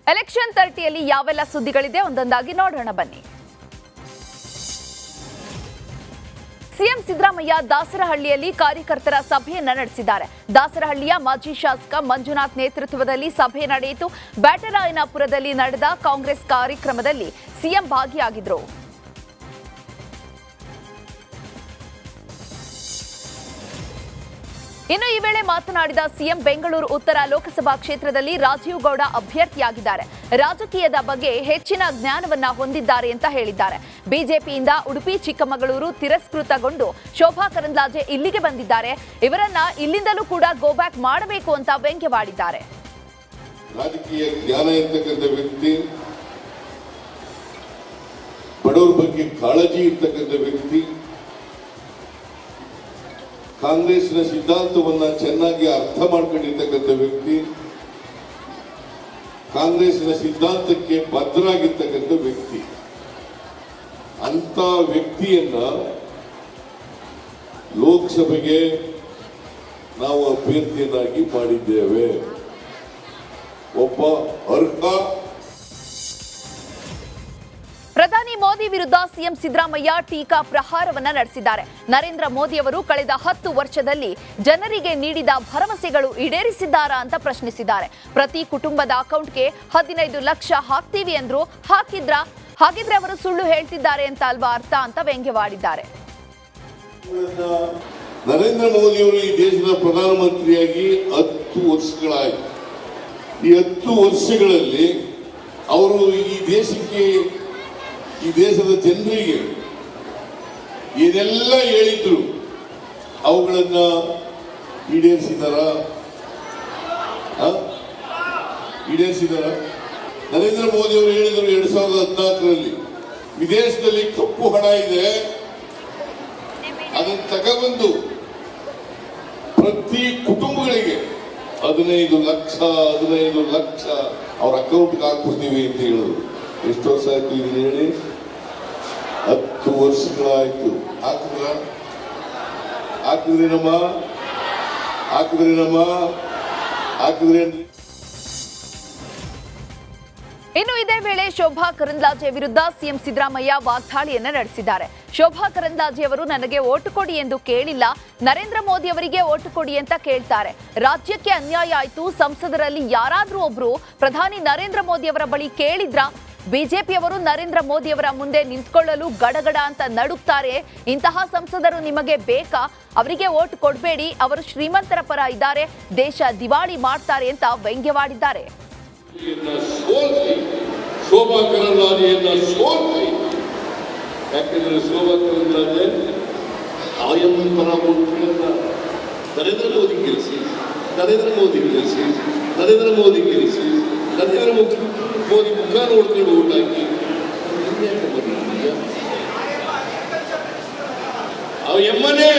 Election 30ಯಲ್ಲಿ ಯಾವೆಲ್ಲ ಸುದ್ದಿಗಳಿದೆ ಒಂದೊಂದಾಗಿ ನೋಡೋಣ ಬನ್ನಿ. ಸಿಎಂ ಸಿದ್ದರಾಮಯ್ಯ ದಾಸರಹಳ್ಳಿಯಲ್ಲಿ ಕಾರ್ಯಕರ್ತರ ಸಭೆಯನ್ನ ನಡೆಸಿದ್ದಾರೆ. ದಾಸರಹಳ್ಳಿಯ ಮಾಜಿ ಶಾಸಕ ಮಂಜುನಾಥ್ ನೇತೃತ್ವದಲ್ಲಿ ಸಭೆ ನಡೆಯಿತು. ಬ್ಯಾಟರಾಯನಪುರದಲ್ಲಿ ನಡೆದ ಕಾಂಗ್ರೆಸ್ ಕಾರ್ಯಕ್ರಮದಲ್ಲಿ ಸಿಎಂ ಭಾಗಿಯಾಗಿದ್ದರು. ಇನ್ನು ಈ ವೇಳೆ ಮಾತನಾಡಿದ ಸಿಎಂ ಬೆಂಗಳೂರು ಉತ್ತರ ಲೋಕಸಭಾ ಕ್ಷೇತ್ರದಲ್ಲಿ ರಾಜೀವ್ ಗೌಡ ಅಭ್ಯರ್ಥಿಯಾಗಿದ್ದಾರೆ. ರಾಜಕೀಯದ ಬಗ್ಗೆ ಹೆಚ್ಚಿನ ಜ್ಞಾನವನ್ನ ಹೊಂದಿದ್ದಾರೆ ಅಂತ ಹೇಳಿದ್ದಾರೆ. ಬಿಜೆಪಿಯಿಂದ ಉಡುಪಿ ಚಿಕ್ಕಮಗಳೂರು ತಿರಸ್ಕೃತಗೊಂಡು ಶೋಭಾ ಕರಂದ್ಲಾಜೆ ಇಲ್ಲಿಗೆ ಬಂದಿದ್ದಾರೆ. ಇವರನ್ನ ಇಲ್ಲಿಂದಲೂ ಕೂಡ ಗೋ ಬ್ಯಾಕ್ ಮಾಡಬೇಕು ಅಂತ ವ್ಯಂಗ್ಯವಾಡಿದ್ದಾರೆ. ರಾಜಕೀಯ ಜ್ಞಾನ ಇರ್ತಕ್ಕಂಥ ವ್ಯಕ್ತಿ, ಬಡವರ ಬಗ್ಗೆ ಕಾಳಜಿ ಇರ್ತಕ್ಕಂಥ ವ್ಯಕ್ತಿ, ಕಾಂಗ್ರೆಸ್ನ ಸಿದ್ಧಾಂತವನ್ನ ಚೆನ್ನಾಗಿ ಅರ್ಥ ಮಾಡ್ಕೊಂಡಿರ್ತಕ್ಕಂಥ ವ್ಯಕ್ತಿ, ಕಾಂಗ್ರೆಸ್ನ ಸಿದ್ಧಾಂತಕ್ಕೆ ಬದ್ಧರಾಗಿರ್ತಕ್ಕಂಥ ವ್ಯಕ್ತಿ. ಅಂತ ವ್ಯಕ್ತಿಯನ್ನ ಲೋಕಸಭೆಗೆ ನಾವು ಅಭ್ಯರ್ಥಿಯನ್ನಾಗಿ ಮಾಡಿದ್ದೇವೆ. ಒಬ್ಬ ಅರ್ಹ. ಪ್ರಧಾನಿ ಮೋದಿ ವಿರುದ್ಧ ಸಿಎಂ ಸಿದ್ದರಾಮಯ್ಯ ಟೀಕಾ ಪ್ರಹಾರವನ್ನ ನಡೆಸಿದ್ದಾರೆ. ನರೇಂದ್ರ ಮೋದಿ ಅವರು ಕಳೆದ 10 ವರ್ಷದಲ್ಲಿ ಜನರಿಗೆ ನೀಡಿದ ಭರವಸೆಗಳು ಈಡೇರಿಸಿದ್ದಾರಾ ಅಂತ ಪ್ರಶ್ನಿಸಿದ್ದಾರೆ. ಪ್ರತಿ ಕುಟುಂಬದ ಅಕೌಂಟ್ಗೆ 15 ಲಕ್ಷ ಹಾಕ್ತೀವಿ ಅಂದ್ರು, ಹಾಗಿದ್ರೆ ಅವರು ಸುಳ್ಳು ಹೇಳ್ತಿದ್ದಾರೆ ಅಂತ ಅಲ್ವಾ ಅರ್ಥ ಅಂತ ವ್ಯಂಗ್ಯವಾಡಿದ್ದಾರೆ. ನರೇಂದ್ರ ಮೋದಿ ಅವರು ಈ ದೇಶದ ಪ್ರಧಾನಮಂತ್ರಿಯಾಗಿ 10 ವರ್ಷಗಳಾಯಿತು. ಈ 10 ವರ್ಷಗಳಲ್ಲಿ ಅವರು ಈ ದೇಶದ ಜನರಿಗೆ ಏನೆಲ್ಲ ಹೇಳಿದ್ರು ಅವುಗಳನ್ನ ಈಡೇರಿಸಿದಾರ? ನರೇಂದ್ರ ಮೋದಿ ಅವರು ಹೇಳಿದ್ರು 2014ರಲ್ಲಿ ವಿದೇಶದಲ್ಲಿ ಕಪ್ಪು ಹಣ ಇದೆ, ಅದನ್ನು ತಗೊಬಂದು ಪ್ರತಿ ಕುಟುಂಬಗಳಿಗೆ 15 ಲಕ್ಷ ಅವ್ರ ಅಕೌಂಟ್ಗೆ ಹಾಕ್ಬಿಡ್ತೀವಿ ಅಂತ ಹೇಳಿದ್ರು. ಎಷ್ಟು ವರ್ಷ ಆಯ್ತು ಇದನ್ನ ಹೇಳಿ? 10 ವರ್ಷಗಳಾಯ್ತು. ಹಾಕಿದ್ರೇನ್ರಿ? ಇನ್ನು ಇದೇ ವೇಳೆ ಶೋಭಾ ಕರಂದ್ಲಾಜೆ ವಿರುದ್ಧ ಸಿಎಂ ಸಿದ್ದರಾಮಯ್ಯ ವಾಗ್ದಾಳಿಯನ್ನ ನಡೆಸಿದ್ದಾರೆ. ಶೋಭಾ ಕರಂದ್ಲಾಜೆ ಅವರು ನನಗೆ ಓಟು ಕೊಡಿ ಎಂದು ಕೇಳಿಲ್ಲ, ನರೇಂದ್ರ ಮೋದಿ ಅವರಿಗೆ ಓಟು ಕೊಡಿ ಅಂತ ಕೇಳ್ತಾರೆ. ರಾಜ್ಯಕ್ಕೆ ಅನ್ಯಾಯ ಆಯ್ತು. ಸಂಸದರಲ್ಲಿ ಯಾರಾದ್ರೂ ಒಬ್ರು ಪ್ರಧಾನಿ ನರೇಂದ್ರ ಮೋದಿ ಅವರ ಬಳಿ ಕೇಳಿದ್ರ? ಬಿಜೆಪಿಯವರು ನರೇಂದ್ರ ಮೋದಿ ಅವರ ಮುಂದೆ ನಿಂತ್ಕೊಳ್ಳಲು ಗಡಗಡ ಅಂತ ನಡುಕ್ತಾರೆ. ಇಂತಹ ಸಂಸದರು ನಿಮಗೆ ಬೇಕಾ? ಅವರಿಗೆ ಓಟ್ ಕೊಡಬೇಡಿ, ಅವರು ಶ್ರೀಮಂತರ ಪರ ಇದ್ದಾರೆ, ದೇಶ ದಿವಾಳಿ ಮಾಡ್ತಾರೆ ಅಂತ ವ್ಯಂಗ್ಯವಾಡಿದ್ದಾರೆ. ಶೋಭಾ ಕರಂದ್ಲಾಜೆಯನ್ನ ಸೋಲಿಸಿ, ಯಾಕೆಂದ್ರೆ ಶೋಭಾ ಕರಂದ್ಲಾಜೆ ಆಯಮ್ಮನ ಪರ ಓಟ್ಗಳನ್ನ ನರೇಂದ್ರ ಮೋದಿ ಗೆಲ್ಲಿಸಿ ಮೋದಿ ಮುಖ ನೋಡ್ಕೊಂಡು ಓಟ್ ಹಾಕಿ ಎಮ್ಮನೇ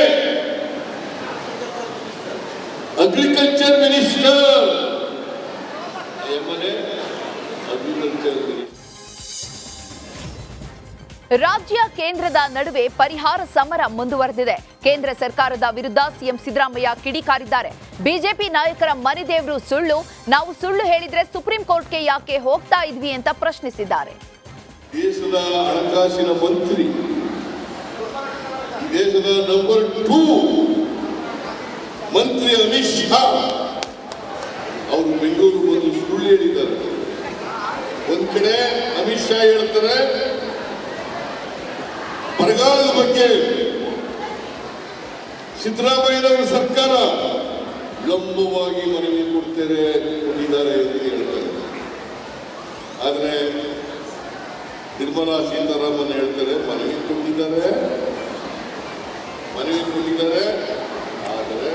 ಅಗ್ರಿಕಲ್ಚರ್ ಮಿನಿಸ್ಟರ್. ರಾಜ್ಯ ಕೇಂದ್ರದ ನಡುವೆ ಪರಿಹಾರ ಸಮರ ಮುಂದುವರೆದಿದೆ. ಕೇಂದ್ರ ಸರ್ಕಾರದ ವಿರುದ್ಧ ಸಿಎಂ ಸಿದ್ದರಾಮಯ್ಯ ಕಿಡಿಕಾರಿದ್ದಾರೆ. ಬಿಜೆಪಿ ನಾಯಕರ ಮನೆದೇವರು ಸುಳ್ಳು, ನಾವು ಸುಳ್ಳು ಹೇಳಿದ್ರೆ ಸುಪ್ರೀಂ ಕೋರ್ಟ್ಗೆ ಯಾಕೆ ಹೋಗ್ತಾ ಇದ್ವಿ ಅಂತ ಪ್ರಶ್ನಿಸಿದ್ದಾರೆ. ದೇಶದ ಹಣಕಾಸಿನ ಮಂತ್ರಿ, ದೇಶದ ನಂಬರ್ 2 ಮಂತ್ರಿ ಅಮಿತ್ ಶಾ ಅವರು ಬೆಂಗಳೂರು ಒಂದು ಸುಳ್ಳು ಹೇಳಿದ್ದಾರೆ. ಒಂದ್ ಕಡೆ ಅಮಿತ್ ಶಾ ಹೇಳ್ತಾರೆ ಬರಗಾಲದ ಬಗ್ಗೆ ಸಿದ್ದರಾಮಯ್ಯನವರ ಸರ್ಕಾರ ಲಂಬವಾಗಿ ಮನವಿ ಕೊಟ್ಟಿದ್ದಾರೆ ಎಂದು ಹೇಳ್ತಾರೆ. ಆದ್ರೆ ನಿರ್ಮಲಾ ಸೀತಾರಾಮನ್ ಹೇಳ್ತಾರೆ ಮನವಿ ಕೊಟ್ಟಿದ್ದಾರೆ. ಆದರೆ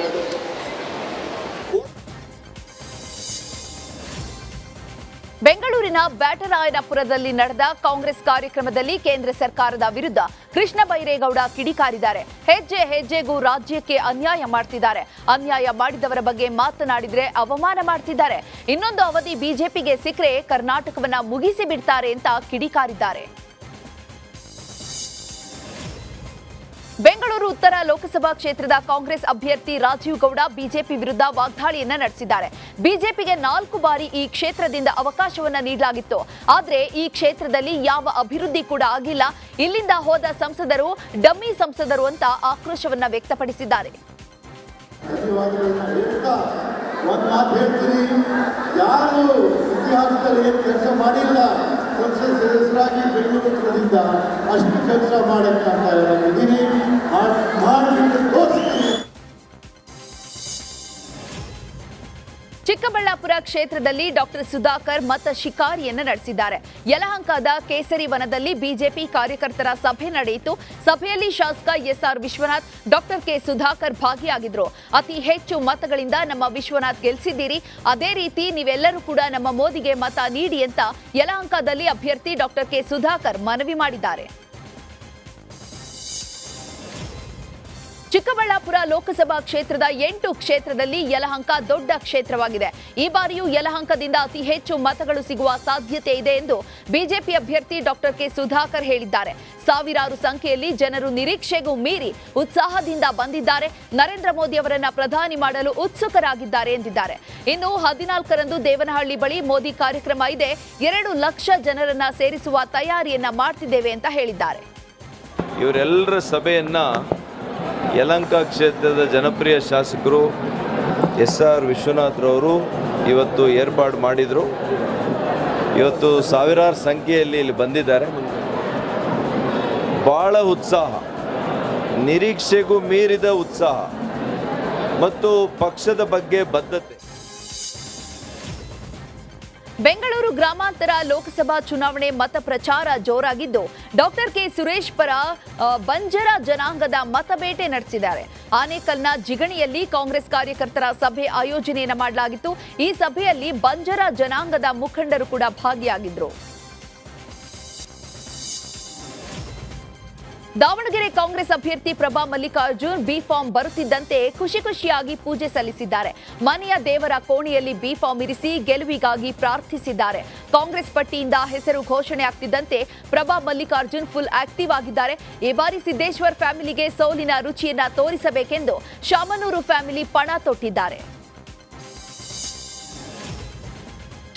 ಬೆಂಗಳೂರಿನ ಬ್ಯಾಟರಾಯನಪುರದಲ್ಲಿ ನಡೆದ ಕಾಂಗ್ರೆಸ್ ಕಾರ್ಯಕ್ರಮದಲ್ಲಿ ಕೇಂದ್ರ ಸರ್ಕಾರದ ವಿರುದ್ಧ ಕೃಷ್ಣ ಬೈರೇಗೌಡ ಕಿಡಿಕಾರಿದ್ದಾರೆ. ಹೆಜ್ಜೆ ಹೆಜ್ಜೆಗೂ ರಾಜ್ಯಕ್ಕೆ ಅನ್ಯಾಯ ಮಾಡ್ತಿದ್ದಾರೆ. ಅನ್ಯಾಯ ಮಾಡಿದವರ ಬಗ್ಗೆ ಮಾತನಾಡಿದ್ರೆ ಅವಮಾನ ಮಾಡ್ತಿದ್ದಾರೆ. ಇನ್ನೊಂದು ಅವಧಿ ಬಿಜೆಪಿಗೆ ಸಿಕ್ಕರೆ ಕರ್ನಾಟಕವನ್ನ ಮುಗಿಸಿ ಬಿಡ್ತಾರೆ ಅಂತ ಕಿಡಿಕಾರಿದ್ದಾರೆ. ಬೆಂಗಳೂರು ಉತ್ತರ ಲೋಕಸಭಾ ಕ್ಷೇತ್ರದ ಕಾಂಗ್ರೆಸ್ ಅಭ್ಯರ್ಥಿ ರಾಜೀವ್ ಗೌಡ ಬಿಜೆಪಿ ವಿರುದ್ಧ ವಾಗ್ದಾಳಿಯನ್ನ ನಡೆಸಿದ್ದಾರೆ. ಬಿಜೆಪಿಗೆ 4 ಬಾರಿ ಈ ಕ್ಷೇತ್ರದಿಂದ ಅವಕಾಶವನ್ನ ನೀಡಲಾಗಿತ್ತು. ಆದರೆ ಈ ಕ್ಷೇತ್ರದಲ್ಲಿ ಯಾವ ಅಭಿವೃದ್ಧಿ ಕೂಡ ಆಗಿಲ್ಲ. ಇಲ್ಲಿಂದ ಹೋದ ಸಂಸದರು ಡಮ್ಮಿ ಸಂಸದರು ಅಂತ ಆಕ್ರೋಶವನ್ನ ವ್ಯಕ್ತಪಡಿಸಿದ್ದಾರೆ. ಒಂದು ಮಾತು ಹೇಳ್ತೀನಿ, ಯಾರು ಇತಿಹಾಸದಲ್ಲಿ ಏನು ಕೆಲಸ ಮಾಡಿಲ್ಲ ಸಂಸತ್ ಸದಸ್ಯರಾಗಿ ಬೆಂಗಳೂರಿನಿಂದ ಅಷ್ಟು ಕೆಲಸ ಮಾಡಕ್ಕೆ ಇದ್ದೀನಿ, ಮಾಡಿಬಿಟ್ಟು ತೋರಿಸ್ತೀನಿ. ಚಿಕ್ಕಬಳ್ಳಾಪುರ ಕ್ಷೇತ್ರದಲ್ಲಿ ಡಾಕ್ಟರ್ ಸುಧಾಕರ್ ಮತ ಶಿಕಾರಿಯನ್ನು ನಡೆಸಿದ್ದಾರೆ. ಯಲಹಂಕದ ಕೇಸರಿ ವನದಲ್ಲಿ ಬಿಜೆಪಿ ಕಾರ್ಯಕರ್ತರ ಸಭೆ ನಡೆಯಿತು. ಸಭೆಯಲ್ಲಿ ಶಾಸಕ S R Vishwanath, doctor K Sudhakar ಭಾಗಿಯಾಗಿದ್ರು. ಅತಿ ಹೆಚ್ಚು ಮತಗಳಿಂದ ನಮ್ಮ ವಿಶ್ವನಾಥ್ ಗೆಲ್ಲಿಸಿದ್ದೀರಿ, ಅದೇ ರೀತಿ ನೀವೆಲ್ಲರೂ ಕೂಡ ನಮ್ಮ ಮೋದಿಗೆ ಮತ ನೀಡಿ ಅಂತ ಯಲಹಂಕದಲ್ಲಿ ಅಭ್ಯರ್ಥಿ ಡಾಕ್ಟರ್ ಕೆ ಸುಧಾಕರ್ ಮನವಿ ಮಾಡಿದ್ದಾರೆ. ಚಿಕ್ಕಬಳ್ಳಾಪುರ ಲೋಕಸಭಾ ಕ್ಷೇತ್ರದ 8 ಕ್ಷೇತ್ರದಲ್ಲಿ ಯಲಹಂಕ ದೊಡ್ಡ ಕ್ಷೇತ್ರವಾಗಿದೆ. ಈ ಬಾರಿಯೂ ಯಲಹಂಕದಿಂದ ಅತಿ ಹೆಚ್ಚು ಮತಗಳು ಸಿಗುವ ಸಾಧ್ಯತೆ ಇದೆ ಎಂದು ಬಿಜೆಪಿ ಅಭ್ಯರ್ಥಿ ಡಾಕ್ಟರ್ ಕೆ ಸುಧಾಕರ್ ಹೇಳಿದ್ದಾರೆ. ಸಾವಿರಾರು ಸಂಖ್ಯೆಯಲ್ಲಿ ಜನರು ನಿರೀಕ್ಷೆಗೂ ಮೀರಿ ಉತ್ಸಾಹದಿಂದ ಬಂದಿದ್ದಾರೆ. ನರೇಂದ್ರ ಮೋದಿ ಅವರನ್ನ ಪ್ರಧಾನಿ ಮಾಡಲು ಉತ್ಸುಕರಾಗಿದ್ದಾರೆ ಎಂದಿದ್ದಾರೆ. ಇನ್ನು 14ರಂದು ದೇವನಹಳ್ಳಿ ಬಳಿ ಮೋದಿ ಕಾರ್ಯಕ್ರಮ ಇದೆ. 2 ಲಕ್ಷ ಜನರನ್ನ ಸೇರಿಸುವ ತಯಾರಿಯನ್ನ ಮಾಡ್ತಿದ್ದೇವೆ ಅಂತ ಹೇಳಿದ್ದಾರೆ. ಇವರೆಲ್ಲರ ಸಭೆಯನ್ನ ಯಲಹಂಕ ಕ್ಷೇತ್ರದ ಜನಪ್ರಿಯ ಶಾಸಕರು ಎಸ್ಆರ್ ವಿಶ್ವನಾಥ್ರವರು ಇವತ್ತು ಏರ್ಪಾಡು ಮಾಡಿದರು. ಇವತ್ತು ಸಾವಿರಾರು ಸಂಖ್ಯೆಯಲ್ಲಿ ಇಲ್ಲಿ ಬಂದಿದ್ದಾರೆ. ಭಾಳ ಉತ್ಸಾಹ, ನಿರೀಕ್ಷೆಗೂ ಮೀರಿದ ಉತ್ಸಾಹ ಮತ್ತು ಪಕ್ಷದ ಬಗ್ಗೆ ಬದ್ಧತೆ. ಬೆಂಗಳೂರು ಗ್ರಾಮಾಂತರ ಲೋಕಸಭಾ ಚುನಾವಣೆ ಮತ ಪ್ರಚಾರ ಜೋರಾಗಿದ್ದು, ಡಾಕ್ಟರ್ ಕೆ ಸುರೇಶ್ ಪರ ಬಂಜರ ಜನಾಂಗದ ಮತಬೇಟೆ ನಡೆಸಿದ್ದಾರೆ. ಆನೇಕಲ್ನ ಜಿಗಣಿಯಲ್ಲಿ ಕಾಂಗ್ರೆಸ್ ಕಾರ್ಯಕರ್ತರ ಸಭೆ ಆಯೋಜನೆಯನ್ನು ಮಾಡಲಾಗಿತ್ತು. ಈ ಸಭೆಯಲ್ಲಿ ಬಂಜರ ಜನಾಂಗದ ಮುಖಂಡರು ಕೂಡ ಭಾಗಿಯಾಗಿದ್ದರು. ದಾವಣಗೆರೆ ಕಾಂಗ್ರೆಸ್ ಅಭ್ಯರ್ಥಿ ಪ್ರಭಾ ಮಲ್ಲಿಕಾರ್ಜುನ್ ಬಿ ಫಾರ್ಮ್ ಬರುತ್ತಿದ್ದಂತೆ ಖುಷಿಯಾಗಿ ಪೂಜೆ ಸಲ್ಲಿಸಿದ್ದಾರೆ. ಮನೆಯ ದೇವರ ಕೋಣೆಯಲ್ಲಿ ಬಿ ಫಾರ್ಮ್ ಇರಿಸಿ ಗೆಲುವಿಗಾಗಿ ಪ್ರಾರ್ಥಿಸಿದ್ದಾರೆ. ಕಾಂಗ್ರೆಸ್ ಪಟ್ಟಿಯಿಂದ ಹೆಸರು ಘೋಷಣೆ ಆಗ್ತಿದ್ದಂತೆ ಪ್ರಭಾ ಮಲ್ಲಿಕಾರ್ಜುನ್ ಫುಲ್ ಆಕ್ಟಿವ್ ಆಗಿದ್ದಾರೆ. ಈ ಬಾರಿ ಸಿದ್ದೇಶ್ವರ್ ಫ್ಯಾಮಿಲಿಗೆ ಸೋಲಿನ ರುಚಿಯನ್ನ ತೋರಿಸಬೇಕೆಂದು ಶಾಮನೂರು ಫ್ಯಾಮಿಲಿ ಪಣ ತೊಟ್ಟಿದ್ದಾರೆ.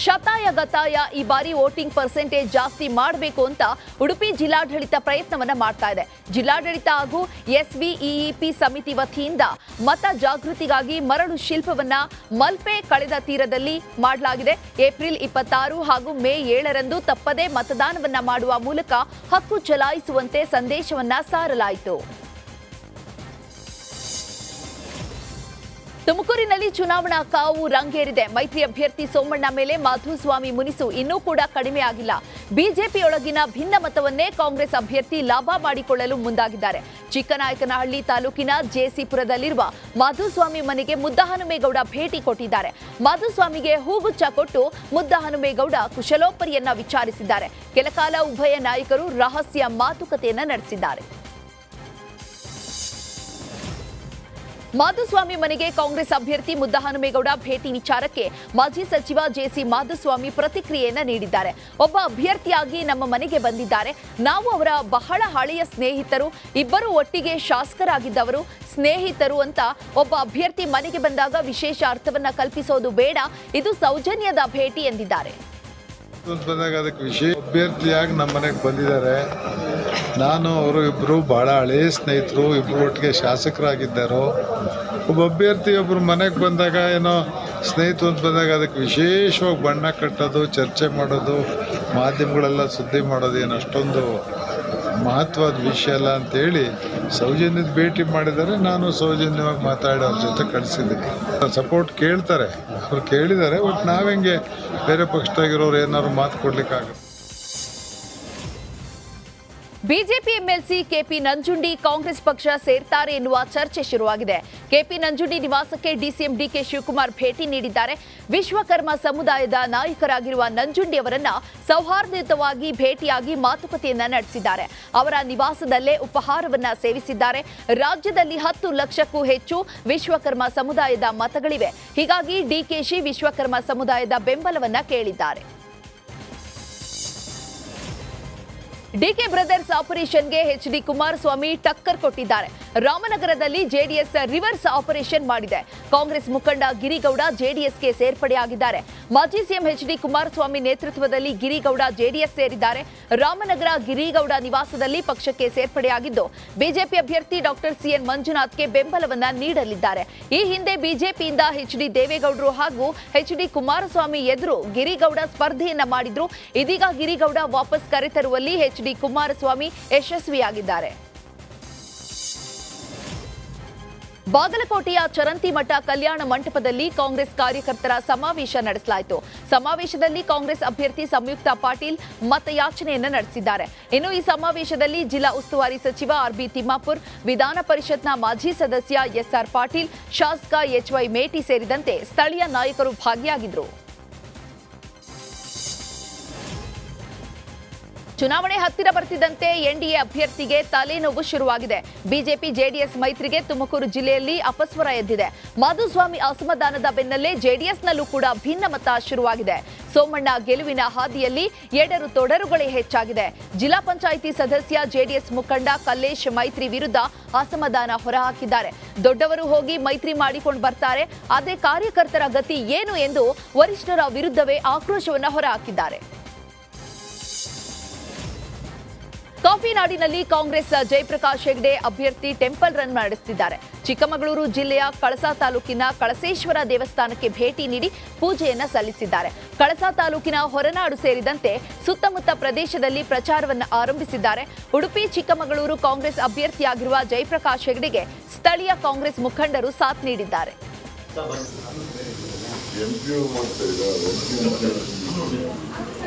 ಶತಾಯ ಗತಾಯ ಈ ಬಾರಿ ವೋಟಿಂಗ್ ಪರ್ಸೆಂಟೇಜ್ ಜಾಸ್ತಿ ಮಾಡಬೇಕು ಅಂತ ಉಡುಪಿ ಜಿಲ್ಲಾಡಳಿತ ಪ್ರಯತ್ನವನ್ನ ಮಾಡ್ತಾ ಇದೆ. ಜಿಲ್ಲಾಡಳಿತ ಹಾಗೂ ಎಸ್ವಿಇಇಪಿ ಸಮಿತಿ ವತಿಯಿಂದ ಮತ ಜಾಗೃತಿಗಾಗಿ ಮರಳು ಶಿಲ್ಪವನ್ನ ಮಲ್ಪೆ ಕಳೆದ ತೀರದಲ್ಲಿ ಮಾಡಲಾಗಿದೆ. ಏಪ್ರಿಲ್ 26 ಹಾಗೂ ಮೇ 7ರಂದು ತಪ್ಪದೇ ಮತದಾನವನ್ನ ಮಾಡುವ ಮೂಲಕ ಹಕ್ಕು ಚಲಾಯಿಸುವಂತೆ ಸಂದೇಶವನ್ನ ಸಾರಲಾಯಿತು. ತುಮಕೂರಿನಲ್ಲಿ ಚುನಾವಣಾ ಕಾವು ರಂಗೇರಿದೆ. ಮೈತ್ರಿ ಅಭ್ಯರ್ಥಿ ಸೋಮಣ್ಣ ಮೇಲೆ ಮಾಧುಸ್ವಾಮಿ ಮುನಿಸು ಇನ್ನೂ ಕೂಡ ಕಡಿಮೆ ಆಗಿಲ್ಲ. ಬಿಜೆಪಿಯೊಳಗಿನ ಭಿನ್ನಮತವನ್ನೇ ಕಾಂಗ್ರೆಸ್ ಅಭ್ಯರ್ಥಿ ಲಾಭ ಮಾಡಿಕೊಳ್ಳಲು ಮುಂದಾಗಿದ್ದಾರೆ. ಚಿಕ್ಕನಾಯಕನಹಳ್ಳಿ ತಾಲೂಕಿನ ಜೆಸಿಪುರದಲ್ಲಿರುವ ಮಾಧುಸ್ವಾಮಿ ಮನೆಗೆ ಮುದ್ದಹನುಮೇಗೌಡ ಭೇಟಿ ಕೊಟ್ಟಿದ್ದಾರೆ. ಮಾಧುಸ್ವಾಮಿಗೆ ಹೂಗುಚ್ಛ ಕೊಟ್ಟು ಮುದ್ದಹನುಮೇಗೌಡ ಕುಶಲೋಪರಿಯನ್ನ ವಿಚಾರಿಸಿದ್ದಾರೆ. ಕೆಲಕಾಲ ಉಭಯ ನಾಯಕರು ರಹಸ್ಯ ಮಾತುಕತೆಯನ್ನ ನಡೆಸಿದ್ದಾರೆ. ಮಾಧುಸ್ವಾಮಿ ಮನೆಗೆ ಕಾಂಗ್ರೆಸ್ ಅಭ್ಯರ್ಥಿ ಮುದ್ದಹನುಮೇಗೌಡ ಭೇಟಿ ವಿಚಾರಕ್ಕೆ ಮಾಜಿ ಸಚಿವ ಜೆಸಿ ಮಾಧುಸ್ವಾಮಿ ಪ್ರತಿಕ್ರಿಯೆಯನ್ನ ನೀಡಿದ್ದಾರೆ. ಒಬ್ಬ ಅಭ್ಯರ್ಥಿಯಾಗಿ ನಮ್ಮ ಮನೆಗೆ ಬಂದಿದ್ದಾರೆ. ನಾವು ಅವರ ಬಹಳ ಹಳೆಯ ಸ್ನೇಹಿತರು, ಇಬ್ಬರು ಒಟ್ಟಿಗೆ ಶಾಸಕರಾಗಿದ್ದವರು, ಸ್ನೇಹಿತರು ಅಂತ ಒಬ್ಬ ಅಭ್ಯರ್ಥಿ ಮನೆಗೆ ಬಂದಾಗ ವಿಶೇಷ ಅರ್ಥವನ್ನ ಕಲ್ಪಿಸೋದು ಬೇಡ, ಇದು ಸೌಜನ್ಯದ ಭೇಟಿ ಎಂದಿದ್ದಾರೆ. ಅದಕ್ಕೆ ವಿಶೇಷ ಅಭ್ಯರ್ಥಿಯಾಗಿ ನಮ್ಮ ಮನೆಗೆ ಬಂದಿದ್ದಾರೆ. ನಾನು ಅವರು ಇಬ್ಬರು ಭಾಳ ಹಳೆಯ ಸ್ನೇಹಿತರು, ಇಬ್ಬರು ಒಟ್ಟಿಗೆ ಶಾಸಕರಾಗಿದ್ದರು. ಒಬ್ಬ ಅಭ್ಯರ್ಥಿ ಒಬ್ಬರು ಮನೆಗೆ ಬಂದಾಗ ಏನೋ ಸ್ನೇಹಿತರು ಅಂತ ಬಂದಾಗ ಅದಕ್ಕೆ ವಿಶೇಷವಾಗಿ ಬಣ್ಣ ಕಟ್ಟೋದು, ಚರ್ಚೆ ಮಾಡೋದು, ಮಾಧ್ಯಮಗಳೆಲ್ಲ ಸುದ್ದಿ ಮಾಡೋದು ಏನು ಅಷ್ಟೊಂದು ಮಹತ್ವದ ವಿಷಯ ಅಲ್ಲ ಅಂತೇಳಿ ಸೌಜನ್ಯದ ಭೇಟಿ ಮಾಡಿದ್ದಾರೆ. ನಾನು ಸೌಜನ್ಯವಾಗಿ ಮಾತಾಡಿ ಅವ್ರ ಜೊತೆ ಕಳಿಸಿದ್ದೀನಿ. ಸಪೋರ್ಟ್ ಕೇಳ್ತಾರೆ, ಅವ್ರು ಕೇಳಿದ್ದಾರೆ. ಬಟ್ ನಾವೆಂಗೆ ಬೇರೆ ಪಕ್ಷದಾಗಿರೋರು ಏನಾದ್ರು ಮಾತು ಕೊಡ್ಲಿಕ್ಕಾಗುತ್ತೆ. BJP MLC K P Nanjundi Congress ಪಕ್ಷ ಸೇರ್ತಾರೆ ಎನ್ನುವ ಚರ್ಚೆ ಶುರುವಾಗಿದೆ. ಕೆಪಿ ನಂಜುಂಡಿ ನಿವಾಸಕ್ಕೆ ಡಿಸಿಎಂ ಡಿಕೆ ಶಿವಕುಮಾರ್ ಭೇಟಿ ನೀಡಿದ್ದಾರೆ. ವಿಶ್ವಕರ್ಮ ಸಮುದಾಯದ ನಾಯಕರಾಗಿರುವ ನಂಜುಂಡಿ ಅವರನ್ನ ಸೌಹಾರ್ದಯುತವಾಗಿ ಭೇಟಿಯಾಗಿ ಮಾತುಕತೆಯನ್ನ ನಡೆಸಿದ್ದಾರೆ. ಅವರ ನಿವಾಸದಲ್ಲೇ ಉಪಹಾರವನ್ನ ಸೇವಿಸಿದ್ದಾರೆ. ರಾಜ್ಯದಲ್ಲಿ 10 ಲಕ್ಷಕ್ಕೂ ಹೆಚ್ಚು ವಿಶ್ವಕರ್ಮ ಸಮುದಾಯದ ಮತಗಳಿವೆ. ಹೀಗಾಗಿ ಡಿಕೆಶಿ ವಿಶ್ವಕರ್ಮ ಸಮುದಾಯದ ಬೆಂಬಲವನ್ನ ಕೇಳಿದ್ದಾರೆ. ಡಿಕೆ ಬ್ರದರ್ಸ್ ಆಪರೇಷನ್ಗೆ ಎಚ್ಡಿ ಕುಮಾರಸ್ವಾಮಿ ಟಕ್ಕರ್ ಕೊಟ್ಟಿದ್ದಾರೆ. ರಾಮನಗರದಲ್ಲಿ ಜೆಡಿಎಸ್ ರಿವರ್ಸ್ ಆಪರೇಷನ್ ಮಾಡಿದೆ. ಕಾಂಗ್ರೆಸ್ ಮುಖಂಡ ಗಿರಿಗೌಡ ಜೆಡಿಎಸ್ಗೆ ಸೇರ್ಪಡೆಯಾಗಿದ್ದಾರೆ. ಮಾಜಿ ಸಿಎಂ ಎಚ್ಡಿ ಕುಮಾರಸ್ವಾಮಿ ನೇತೃತ್ವದಲ್ಲಿ ಗಿರಿಗೌಡ ಜೆಡಿಎಸ್ ಸೇರಿದ್ದಾರೆ. ರಾಮನಗರ ಗಿರಿಗೌಡ ನಿವಾಸದಲ್ಲಿ ಪಕ್ಷಕ್ಕೆ ಸೇರ್ಪಡೆಯಾಗಿದ್ದು ಬಿಜೆಪಿ ಅಭ್ಯರ್ಥಿ ಡಾಕ್ಟರ್ ಸಿಎನ್ ಮಂಜುನಾಥ್ಗೆ ಬೆಂಬಲವನ್ನ ನೀಡಲಿದ್ದಾರೆ. ಈ ಹಿಂದೆ ಬಿಜೆಪಿಯಿಂದ ಎಚ್ಡಿ ದೇವೇಗೌಡರು ಹಾಗೂ ಎಚ್ಡಿ ಕುಮಾರಸ್ವಾಮಿ ಎದುರು ಗಿರಿಗೌಡ ಸ್ಪರ್ಧೆಯನ್ನ ಮಾಡಿದ್ರು. ಇದೀಗ ಗಿರಿಗೌಡ ವಾಪಸ್ ಕರೆತರುವಲ್ಲಿ ಎಚ್ಡಿ ಕುಮಾರಸ್ವಾಮಿ ಯಶಸ್ವಿಯಾಗಿದ್ದಾರೆ. ಬಾಗಲಕೋಟೆಯ ಚರಂತಿಮಠ ಕಲ್ಯಾಣ ಮಂಟಪದಲ್ಲಿ ಕಾಂಗ್ರೆಸ್ ಕಾರ್ಯಕರ್ತರ ಸಮಾವೇಶ ನಡೆಸಲಾಯಿತು. ಸಮಾವೇಶದಲ್ಲಿ ಕಾಂಗ್ರೆಸ್ ಅಭ್ಯರ್ಥಿ ಸಂಯುಕ್ತ ಪಾಟೀಲ್ ಮತಯಾಚನೆಯನ್ನು ನಡೆಸಿದ್ದಾರೆ. ಇನ್ನು ಈ ಸಮಾವೇಶದಲ್ಲಿ ಜಿಲ್ಲಾ ಉಸ್ತುವಾರಿ ಸಚಿವ ಆರ್ಬಿ ತಿಮ್ಮಾಪುರ್, ವಿಧಾನ ಪರಿಷತ್ನ ಮಾಜಿ ಸದಸ್ಯ ಎಸ್ಆರ್ ಪಾಟೀಲ್, ಶಾಸಕ ಎಚ್ವೈ ಮೇಟಿ ಸೇರಿದಂತೆ ಸ್ಥಳೀಯ ನಾಯಕರು ಭಾಗಿಯಾಗಿದ್ದರು. ಚುನಾವಣೆ ಹತ್ತಿರ ಬರ್ತಿದ್ದಂತೆ ಎನ್ಡಿಎ ಅಭ್ಯರ್ಥಿಗೆ ತಲೆನೋವು ಶುರುವಾಗಿದೆ. ಬಿಜೆಪಿ ಜೆಡಿಎಸ್ ಮೈತ್ರಿಗೆ ತುಮಕೂರು ಜಿಲ್ಲೆಯಲ್ಲಿ ಅಪಸ್ವರ ಎದ್ದಿದೆ. ಮಾಧುಸ್ವಾಮಿ ಅಸಮಾಧಾನದ ಬೆನ್ನಲ್ಲೇ ಜೆಡಿಎಸ್ನಲ್ಲೂ ಕೂಡ ಭಿನ್ನಮತ ಶುರುವಾಗಿದೆ. ಸೋಮಣ್ಣ ಗೆಲುವಿನ ಹಾದಿಯಲ್ಲಿ ಎಡರು ತೊಡರುಗಳೇ ಹೆಚ್ಚಾಗಿದೆ. ಜಿಲ್ಲಾ ಪಂಚಾಯಿತಿ ಸದಸ್ಯ ಜೆಡಿಎಸ್ ಮುಖಂಡ ಕಲ್ಲೇಶ್ ಮೈತ್ರಿ ವಿರುದ್ಧ ಅಸಮಾಧಾನ ಹೊರಹಾಕಿದ್ದಾರೆ. ದೊಡ್ಡವರು ಹೋಗಿ ಮೈತ್ರಿ ಮಾಡಿಕೊಂಡು ಬರ್ತಾರೆ, ಆದರೆ ಕಾರ್ಯಕರ್ತರ ಗತಿ ಏನು ಎಂದು ವರಿಷ್ಠರ ವಿರುದ್ಧವೇ ಆಕ್ರೋಶವನ್ನು ಹೊರಹಾಕಿದ್ದಾರೆ. ಕಾಫಿನಾಡಿನಲ್ಲಿ ಕಾಂಗ್ರೆಸ್ ಜಯಪ್ರಕಾಶ್ ಹೆಗ್ಡೆ ಅಭ್ಯರ್ಥಿ ಟೆಂಪಲ್ ರನ್ ನಡೆಸುತ್ತಿದ್ದಾರೆ. ಚಿಕ್ಕಮಗಳೂರು ಜಿಲ್ಲೆಯ ಕಳಸಾ ತಾಲೂಕಿನ ಕಳಸೇಶ್ವರ ದೇವಸ್ಥಾನಕ್ಕೆ ಭೇಟಿ ನೀಡಿ ಪೂಜೆಯನ್ನ ಸಲ್ಲಿಸಿದ್ದಾರೆ. ಕಳಸಾ ತಾಲೂಕಿನ ಹೊರನಾಡು ಸೇರಿದಂತೆ ಸುತ್ತಮುತ್ತ ಪ್ರದೇಶದಲ್ಲಿ ಪ್ರಚಾರವನ್ನು ಆರಂಭಿಸಿದ್ದಾರೆ. ಉಡುಪಿ ಚಿಕ್ಕಮಗಳೂರು ಕಾಂಗ್ರೆಸ್ ಅಭ್ಯರ್ಥಿಯಾಗಿರುವ ಜಯಪ್ರಕಾಶ್ ಹೆಗ್ಡೆಗೆ ಸ್ಥಳೀಯ ಕಾಂಗ್ರೆಸ್ ಮುಖಂಡರು ಸಾಥ್ ನೀಡಿದ್ದಾರೆ.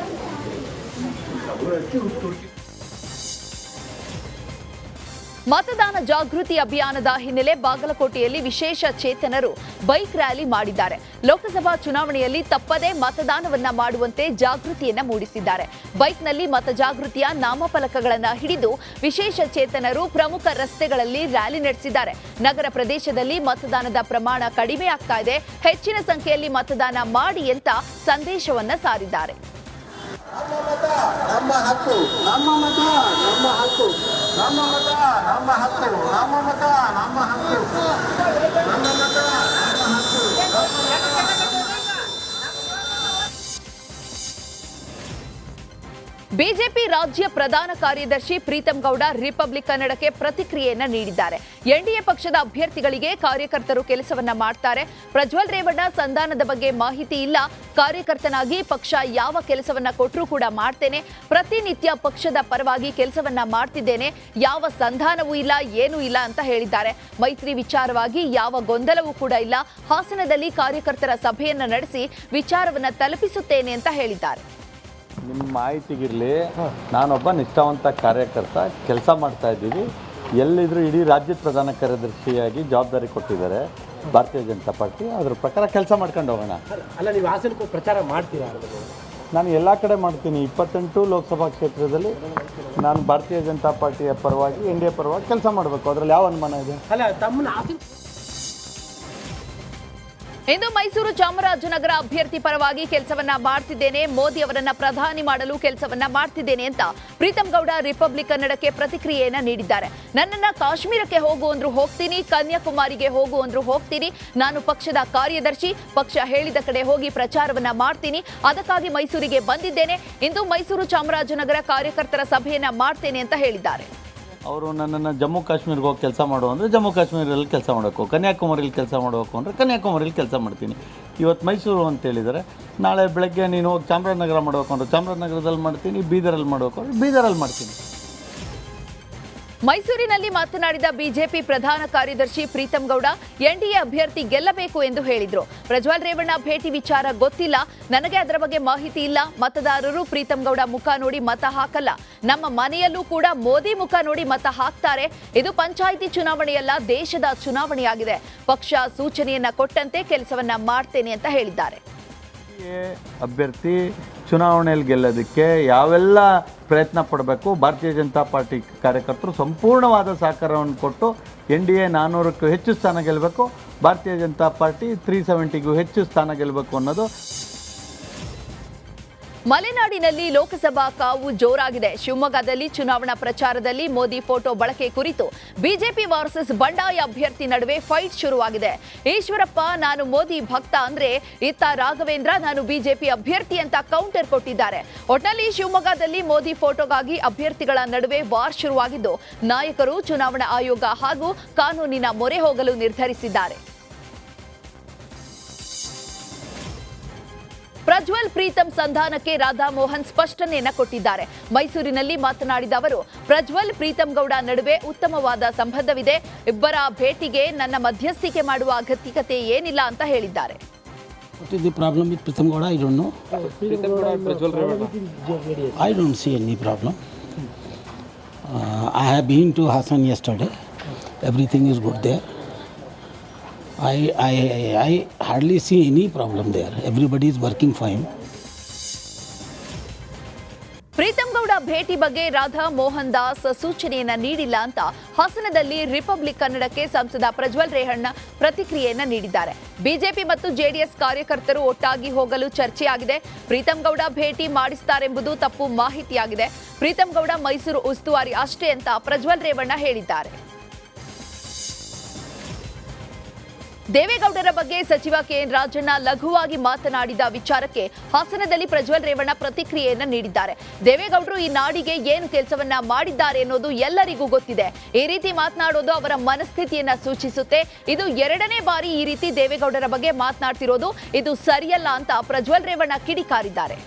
ಮತದಾನ ಜಾಗೃತಿ ಅಭಿಯಾನದ ಹಿನ್ನೆಲೆ ಬಾಗಲಕೋಟೆಯಲ್ಲಿ ವಿಶೇಷ ಚೇತನರು ಬೈಕ್ ರ್ಯಾಲಿ ಮಾಡಿದ್ದಾರೆ. ಲೋಕಸಭಾ ಚುನಾವಣೆಯಲ್ಲಿ ತಪ್ಪದೇ ಮತದಾನವನ್ನ ಮಾಡುವಂತೆ ಜಾಗೃತಿಯನ್ನ ಮೂಡಿಸಿದ್ದಾರೆ. ಬೈಕ್ನಲ್ಲಿ ಮತ ಜಾಗೃತಿಯ ನಾಮಫಲಕಗಳನ್ನು ಹಿಡಿದು ವಿಶೇಷ ಚೇತನರು ಪ್ರಮುಖ ರಸ್ತೆಗಳಲ್ಲಿ ರ್ಯಾಲಿ ನಡೆಸಿದ್ದಾರೆ. ನಗರ ಪ್ರದೇಶದಲ್ಲಿ ಮತದಾನದ ಪ್ರಮಾಣ ಕಡಿಮೆ ಆಗ್ತಾ ಇದೆ, ಹೆಚ್ಚಿನ ಸಂಖ್ಯೆಯಲ್ಲಿ ಮತದಾನ ಮಾಡಿ ಅಂತ ಸಂದೇಶವನ್ನ ಸಾರಿದ್ದಾರೆ. ನಮ್ಮ ಮತ ನಮ್ಮ ಹಕ್ಕು, ನಮ್ಮ ಮತ ನಮ್ಮ ಹಕ್ಕು, ನಮ್ಮ ಮತ ನಮ್ಮ ಹಕ್ಕು, ನಮ್ಮ ಮತ ನಮ್ಮ ಹಕ್ಕು, ನಮ್ಮ ಮತ ನಮ್ಮ ಹಕ್ಕು. ಬಿಜೆಪಿ ರಾಜ್ಯ ಪ್ರಧಾನ ಕಾರ್ಯದರ್ಶಿ ಪ್ರೀತಂ ಗೌಡ ರಿಪಬ್ಲಿಕ್ ಕನ್ನಡಕ್ಕೆ ಪ್ರತಿಕ್ರಿಯೆಯನ್ನ ನೀಡಿದ್ದಾರೆ. ಎನ್ಡಿಎ ಪಕ್ಷದ ಅಭ್ಯರ್ಥಿಗಳಿಗೆ ಕಾರ್ಯಕರ್ತರು ಕೆಲಸವನ್ನ ಮಾಡ್ತಾರೆ. ಪ್ರಜ್ವಲ್ ರೇವಣ್ಣ ಸಂಧಾನದ ಬಗ್ಗೆ ಮಾಹಿತಿ ಇಲ್ಲ. ಕಾರ್ಯಕರ್ತನಾಗಿ ಪಕ್ಷ ಯಾವ ಕೆಲಸವನ್ನ ಕೊಟ್ಟರೂ ಕೂಡ ಮಾಡ್ತೇನೆ. ಪ್ರತಿನಿತ್ಯ ಪಕ್ಷದ ಪರವಾಗಿ ಕೆಲಸವನ್ನ ಮಾಡ್ತಿದ್ದೇನೆ. ಯಾವ ಸಂಧಾನವೂ ಇಲ್ಲ, ಏನೂ ಇಲ್ಲ ಅಂತ ಹೇಳಿದ್ದಾರೆ. ಮೈತ್ರಿ ವಿಚಾರವಾಗಿ ಯಾವ ಗೊಂದಲವೂ ಕೂಡ ಇಲ್ಲ. ಹಾಸನದಲ್ಲಿ ಕಾರ್ಯಕರ್ತರ ಸಭೆಯನ್ನ ನಡೆಸಿ ವಿಚಾರವನ್ನ ತಲುಪಿಸುತ್ತೇನೆ ಅಂತ ಹೇಳಿದ್ದಾರೆ. ನಿಮ್ಮ ಮಾಹಿತಿಗಿರಲಿ, ನಾನೊಬ್ಬ ನಿಷ್ಠಾವಂತ ಕಾರ್ಯಕರ್ತ, ಕೆಲಸ ಮಾಡ್ತಾ ಇದ್ದೀವಿ. ಎಲ್ಲಿದ್ರು ಇಡೀ ರಾಜ್ಯದ ಪ್ರಧಾನ ಕಾರ್ಯದರ್ಶಿಯಾಗಿ ಜವಾಬ್ದಾರಿ ಕೊಟ್ಟಿದ್ದಾರೆ ಭಾರತೀಯ ಜನತಾ ಪಾರ್ಟಿ. ಅದ್ರ ಪ್ರಕಾರ ಕೆಲಸ ಮಾಡ್ಕೊಂಡು ಹೋಗೋಣ. ಅಲ್ಲ, ನೀವು ಹಾಸನಕ್ಕೂ ಪ್ರಚಾರ ಮಾಡ್ತೀರಾ? ನಾನು ಎಲ್ಲ ಕಡೆ ಮಾಡ್ತೀನಿ. 28 ಲೋಕಸಭಾ ಕ್ಷೇತ್ರದಲ್ಲಿ ನಾನು ಭಾರತೀಯ ಜನತಾ ಪಾರ್ಟಿಯ ಪರವಾಗಿ, ಎನ್ಡಿಎ ಪರವಾಗಿ ಕೆಲಸ ಮಾಡಬೇಕು. ಅದರಲ್ಲಿ ಯಾವ ಅನುಮಾನ ಇದೆ? ಅಲ್ಲ, ತಮ್ಮನ್ನ ಇಂದು ಮೈಸೂರು ಚಾಮರಾಜನಗರ ಅಭ್ಯರ್ಥಿ ಪರವಾಗಿ ಕೆಲಸವನ್ನ ಮಾಡ್ತಿದ್ದೇನೆ, ಮೋದಿ ಅವರನ್ನ ಪ್ರಧಾನಿ ಮಾಡಲು ಕೆಲಸವನ್ನ ಮಾಡ್ತಿದ್ದೇನೆ ಅಂತ ಪ್ರೀತಂ ಗೌಡ ರಿಪಬ್ಲಿಕ್ ಕನ್ನಡಕ್ಕೆ ಪ್ರತಿಕ್ರಿಯೆಯನ್ನ ನೀಡಿದ್ದಾರೆ. ನನ್ನನ್ನ ಕಾಶ್ಮೀರಕ್ಕೆ ಹೋಗು ಅಂದ್ರು ಹೋಗ್ತೀನಿ, ಕನ್ಯಾಕುಮಾರಿಗೆ ಹೋಗು ಅಂದ್ರು ಹೋಗ್ತೀನಿ. ನಾನು ಪಕ್ಷದ ಕಾರ್ಯದರ್ಶಿ, ಪಕ್ಷ ಹೇಳಿದ ಕಡೆ ಹೋಗಿ ಪ್ರಚಾರವನ್ನ ಮಾಡ್ತೀನಿ. ಅದಕ್ಕಾಗಿ ಮೈಸೂರಿಗೆ ಬಂದಿದ್ದೇನೆ. ಇಂದು ಮೈಸೂರು ಚಾಮರಾಜನಗರ ಕಾರ್ಯಕರ್ತರ ಸಭೆಯನ್ನ ಮಾಡ್ತೇನೆ ಅಂತ ಹೇಳಿದ್ದಾರೆ. ಅವರು ನನ್ನನ್ನು ಜಮ್ಮು ಕಾಶ್ಮೀರ್ಗೆ ಹೋಗಿ ಕೆಲಸ ಮಾಡು ಅಂದರೆ ಜಮ್ಮು ಕಾಶ್ಮೀರಲ್ಲಿ ಕೆಲಸ ಮಾಡಬೇಕು, ಕನ್ಯಾಕುಮಾರಿಲಿ ಕೆಲಸ ಮಾಡಬೇಕು ಅಂದರೆ ಕನ್ಯಾಕುಮಾರಿಲಿ ಕೆಲಸ ಮಾಡ್ತೀನಿ. ಇವತ್ತು ಮೈಸೂರು ಅಂತ ಹೇಳಿದರೆ, ನಾಳೆ ಬೆಳಗ್ಗೆ ನೀನು ಹೋಗಿ ಚಾಮರಾಜನಗರ ಮಾಡಬೇಕು ಅಂದರೆ ಚಾಮರಾಜನಗರದಲ್ಲಿ ಮಾಡ್ತೀನಿ, ಬೀದರಲ್ಲಿ ಮಾಡಬೇಕು ಅಂದರೆ ಬೀದರಲ್ಲಿ ಮಾಡ್ತೀನಿ. ಮೈಸೂರಿನಲ್ಲಿ ಮಾತನಾಡಿದ ಬಿಜೆಪಿ ಪ್ರಧಾನ ಕಾರ್ಯದರ್ಶಿ ಪ್ರೀತಂ ಗೌಡ, ಎನ್ಡಿಎ ಅಭ್ಯರ್ಥಿ ಗೆಲ್ಲಬೇಕು ಎಂದು ಹೇಳಿದರು. ಪ್ರಜ್ವಲ್ ರೇವಣ್ಣ ಭೇಟಿ ವಿಚಾರ ಗೊತ್ತಿಲ್ಲ, ನನಗೆ ಅದರ ಬಗ್ಗೆ ಮಾಹಿತಿ ಇಲ್ಲ. ಮತದಾರರು ಪ್ರೀತಂ ಗೌಡ ಮುಖ ನೋಡಿ ಮತ ಹಾಕಲ್ಲ. ನಮ್ಮ ಮನೆಯಲ್ಲೂ ಕೂಡ ಮೋದಿ ಮುಖ ನೋಡಿ ಮತ ಹಾಕ್ತಾರೆ. ಇದು ಪಂಚಾಯಿತಿ ಚುನಾವಣೆಯಲ್ಲ, ದೇಶದ ಚುನಾವಣೆಯಾಗಿದೆ. ಪಕ್ಷ ಸೂಚನೆಯನ್ನ ಕೊಟ್ಟಂತೆ ಕೆಲಸವನ್ನ ಮಾಡ್ತೇನೆ ಅಂತ ಹೇಳಿದ್ದಾರೆ. ಅಭ್ಯರ್ಥಿ ಚುನಾವಣೆಯಲ್ಲಿ ಗೆಲ್ಲೋದಕ್ಕೆ ಯಾವೆಲ್ಲ ಪ್ರಯತ್ನ ಪಡಬೇಕು, ಭಾರತೀಯ ಜನತಾ ಪಾರ್ಟಿ ಕಾರ್ಯಕರ್ತರು ಸಂಪೂರ್ಣವಾದ ಸಹಕಾರವನ್ನು ಕೊಟ್ಟು NDA 400ಕ್ಕೂ ಹೆಚ್ಚು ಸ್ಥಾನ ಗೆಲ್ಲಬೇಕು, ಭಾರತೀಯ ಜನತಾ ಪಾರ್ಟಿ 370ಗೂ ಹೆಚ್ಚು ಸ್ಥಾನ ಗೆಲ್ಲಬೇಕು ಅನ್ನೋದು. ಮಲೆನಾಡಿನಲ್ಲಿ ಲೋಕಸಭಾ ಕಾವು ಜೋರಾಗಿದೆ. ಶಿವಮೊಗ್ಗದಲ್ಲಿ ಚುನಾವಣಾ ಪ್ರಚಾರದಲ್ಲಿ ಮೋದಿ ಫೋಟೋ ಬಳಕೆ ಕುರಿತು ಬಿಜೆಪಿ ವರ್ಸಸ್ ಬಂಡಾಯ ಅಭ್ಯರ್ಥಿ ನಡುವೆ ಫೈಟ್ ಶುರುವಾಗಿದೆ. ಈಶ್ವರಪ್ಪ ನಾನು ಮೋದಿ ಭಕ್ತ ಅಂದ್ರೆ ಇತ್ತ ರಾಘವೇಂದ್ರ ನಾನು ಬಿಜೆಪಿ ಅಭ್ಯರ್ಥಿ ಅಂತ ಕೌಂಟರ್ ಕೊಟ್ಟಿದ್ದಾರೆ. ಒಟ್ನಲ್ಲಿ ಶಿವಮೊಗ್ಗದಲ್ಲಿ ಮೋದಿ ಫೋಟೋಗಾಗಿ ಅಭ್ಯರ್ಥಿಗಳ ನಡುವೆ ವಾರ್ ಶುರುವಾಗಿದ್ದು ನಾಯಕರು ಚುನಾವಣಾ ಆಯೋಗ ಹಾಗೂ ಕಾನೂನಿನ ಮೊರೆ ಹೋಗಲು ನಿರ್ಧರಿಸಿದ್ದಾರೆ. ಪ್ರಜ್ವಲ್ ಪ್ರೀತಂ ಸಂಧಾನಕ್ಕೆ ರಾಧಾ ಮೋಹನ್ ಸ್ಪಷ್ಟನೆಯನ್ನ ಕೊಟ್ಟಿದ್ದಾರೆ. ಮೈಸೂರಿನಲ್ಲಿ ಮಾತನಾಡಿದ ಅವರು ಪ್ರಜ್ವಲ್ ಪ್ರೀತಂ ಗೌಡ ನಡುವೆ ಉತ್ತಮವಾದ ಸಂಬಂಧವಿದೆ. ಇಬ್ಬರ ಭೇಟಿಗೆ ನನ್ನ ಮಧ್ಯಸ್ಥಿಕೆ ಮಾಡುವ ಅಗತ್ಯತೆ ಏನಿಲ್ಲ ಅಂತ ಹೇಳಿದ್ದಾರೆ. What is the problem with Pritam Gowda? I don't know. I don't see any problem. I have been to Hassan yesterday. Everything is good there. I hardly see any problem there. Everybody is working fine. Preetham Gowda ಭೇಟಿ ಬಗ್ಗೆ ರಾಧಾ ಮೋಹನ್ ದಾಸ್ ಸೂಚನೆಯನ್ನ ನೀಡಿಲ್ಲ ಅಂತ ಹಾಸನದಲ್ಲಿ republic ಕನ್ನಡಕ್ಕೆ ಸಂಸದ ಪ್ರಜ್ವಲ್ ರೇವಣ್ಣ ಪ್ರತಿಕ್ರಿಯೆಯನ್ನ ನೀಡಿದ್ದಾರೆ. BJP ಮತ್ತು ಜೆಡಿಎಸ್ ಕಾರ್ಯಕರ್ತರು ಒಟ್ಟಾಗಿ ಹೋಗಲು ಚರ್ಚೆಯಾಗಿದೆ. ಪ್ರೀತಂ ಗೌಡ ಭೇಟಿ ಮಾಡಿಸ್ತಾರೆಂಬುದು ತಪ್ಪು ಮಾಹಿತಿಯಾಗಿದೆ. ಪ್ರೀತಂ ಗೌಡ ಮೈಸೂರು ಉಸ್ತುವಾರಿ ಅಷ್ಟೇ ಅಂತ ಪ್ರಜ್ವಲ್ ರೇವಣ್ಣ ಹೇಳಿದ್ದಾರೆ. ದೇವೇಗೌಡರ ಬಗ್ಗೆ ಸಚಿವ ಕೆಎನ್ ರಾಜಣ್ಣ ಲಘುವಾಗಿ ಮಾತನಾಡಿದ ವಿಚಾರಕ್ಕೆ ಹಾಸನದಲ್ಲಿ ಪ್ರಜ್ವಲ್ ರೇವಣ್ಣ ಪ್ರತಿಕ್ರಿಯೆಯನ್ನ ನೀಡಿದ್ದಾರೆ. ದೇವೇಗೌಡರು ಈ ನಾಡಿಗೆ ಏನು ಕೆಲಸವನ್ನ ಮಾಡಿದ್ದಾರೆ ಅನ್ನೋದು ಎಲ್ಲರಿಗೂ ಗೊತ್ತಿದೆ. ಈ ರೀತಿ ಮಾತನಾಡೋದು ಅವರ ಮನಸ್ಥಿತಿಯನ್ನ ಸೂಚಿಸುತ್ತೆ. ಇದು ಎರಡನೇ ಬಾರಿ ಈ ರೀತಿ ದೇವೇಗೌಡರ ಬಗ್ಗೆ ಮಾತನಾಡ್ತಿರೋದು. ಇದು ಸರಿಯಲ್ಲ ಅಂತ ಪ್ರಜ್ವಲ್ ರೇವಣ್ಣ ಕಿಡಿಕಾರಿದ್ದಾರೆ.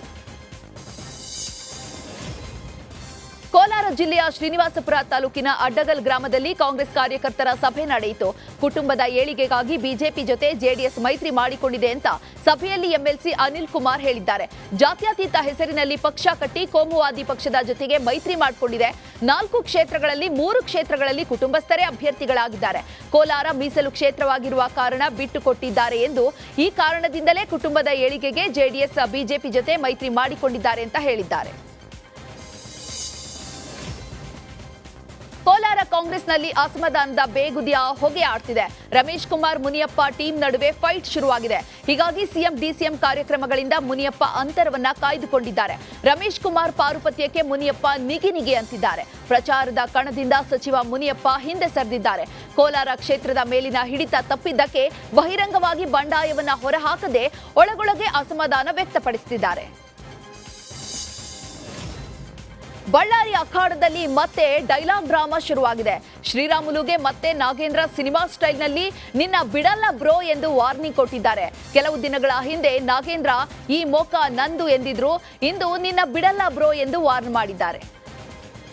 ಕೋಲಾರ ಜಿಲ್ಲೆಯ ಶ್ರೀನಿವಾಸಪುರ ತಾಲೂಕಿನ ಅಡ್ಡಗಲ್ ಗ್ರಾಮದಲ್ಲಿ ಕಾಂಗ್ರೆಸ್ ಕಾರ್ಯಕರ್ತರ ಸಭೆ ನಡೆಯಿತು. ಕುಟುಂಬದ ಏಳಿಗೆಗಾಗಿ ಬಿಜೆಪಿ ಜೊತೆ ಜೆಡಿಎಸ್ ಮೈತ್ರಿ ಮಾಡಿಕೊಂಡಿದೆ ಅಂತ ಸಭೆಯಲ್ಲಿ ಎಂಎಲ್ಸಿ ಅನಿಲ್ ಕುಮಾರ್ ಹೇಳಿದ್ದಾರೆ. ಜಾತ್ಯತೀತ ಹೆಸರಿನಲ್ಲಿ ಪಕ್ಷ ಕಟ್ಟಿ ಕೋಮುವಾದಿ ಪಕ್ಷದ ಜೊತೆಗೆ ಮೈತ್ರಿ ಮಾಡಿಕೊಂಡಿದೆ. 4 ಕ್ಷೇತ್ರಗಳಲ್ಲಿ 3 ಕ್ಷೇತ್ರಗಳಲ್ಲಿ ಕುಟುಂಬಸ್ಥರೇ ಅಭ್ಯರ್ಥಿಗಳಾಗಿದ್ದಾರೆ. ಕೋಲಾರ ಮೀಸಲು ಕ್ಷೇತ್ರವಾಗಿರುವ ಕಾರಣ ಬಿಟ್ಟುಕೊಟ್ಟಿದ್ದಾರೆ ಎಂದು ಈ ಕಾರಣದಿಂದಲೇ ಕುಟುಂಬದ ಏಳಿಗೆಗೆ ಜೆಡಿಎಸ್ ಬಿಜೆಪಿ ಜೊತೆ ಮೈತ್ರಿ ಮಾಡಿಕೊಂಡಿದ್ದಾರೆ ಅಂತ ಹೇಳಿದ್ದಾರೆ. ಕೋಲಾರ ಕಾಂಗ್ರೆಸ್ನಲ್ಲಿ ಅಸಮಾಧಾನದ ಬೇಗುದಿಯ ಹೊಗೆ ಆಡ್ತಿದೆ. ರಮೇಶ್ ಕುಮಾರ್ ಮುನಿಯಪ್ಪ ಟೀಮ್ ನಡುವೆ ಫೈಟ್ ಶುರುವಾಗಿದೆ. ಹೀಗಾಗಿ ಸಿಎಂ ಡಿಸಿಎಂ ಕಾರ್ಯಕ್ರಮಗಳಿಂದ ಮುನಿಯಪ್ಪ ಅಂತರವನ್ನ ಕಾಯ್ದುಕೊಂಡಿದ್ದಾರೆ. ರಮೇಶ್ ಕುಮಾರ್ ಪಾರುಪತ್ಯಕ್ಕೆ ಮುನಿಯಪ್ಪ ನಿಗಿ ಅಂತಿದ್ದಾರೆ. ಪ್ರಚಾರದ ಕಣದಿಂದ ಸಚಿವ ಮುನಿಯಪ್ಪ ಹಿಂದೆ ಸರಿದಿದ್ದಾರೆ. ಕೋಲಾರ ಕ್ಷೇತ್ರದ ಮೇಲಿನ ಹಿಡಿತ ತಪ್ಪಿದ್ದಕ್ಕೆ ಬಹಿರಂಗವಾಗಿ ಬಂಡಾಯವನ್ನ ಹೊರಹಾಕದೆ ಒಳಗೊಳಗೆ ಅಸಮಾಧಾನ ವ್ಯಕ್ತಪಡಿಸುತ್ತಿದ್ದಾರೆ. ಬಳ್ಳಾರಿ ಅಖಾಡದಲ್ಲಿ ಮತ್ತೆ ಡೈಲಾಗ್ ಡ್ರಾಮಾ ಶುರುವಾಗಿದೆ. ಶ್ರೀರಾಮುಲುಗೆ ಮತ್ತೆ ನಾಗೇಂದ್ರ ಸಿನಿಮಾ ಸ್ಟೈಲ್ನಲ್ಲಿ ನಿನ್ನ ಬಿಡಲ್ಲ ಬ್ರೋ ಎಂದು ವಾರ್ನಿಂಗ್ ಕೊಟ್ಟಿದ್ದಾರೆ. ಕೆಲವು ದಿನಗಳ ಹಿಂದೆ ನಾಗೇಂದ್ರ ಈ ಮೋಕ ನಂದು ಎಂದಿದ್ರು. ಇಂದು ನಿನ್ನ ಬಿಡಲ್ಲ ಬ್ರೋ ಎಂದು ವಾರ್ನ್ ಮಾಡಿದ್ದಾರೆ.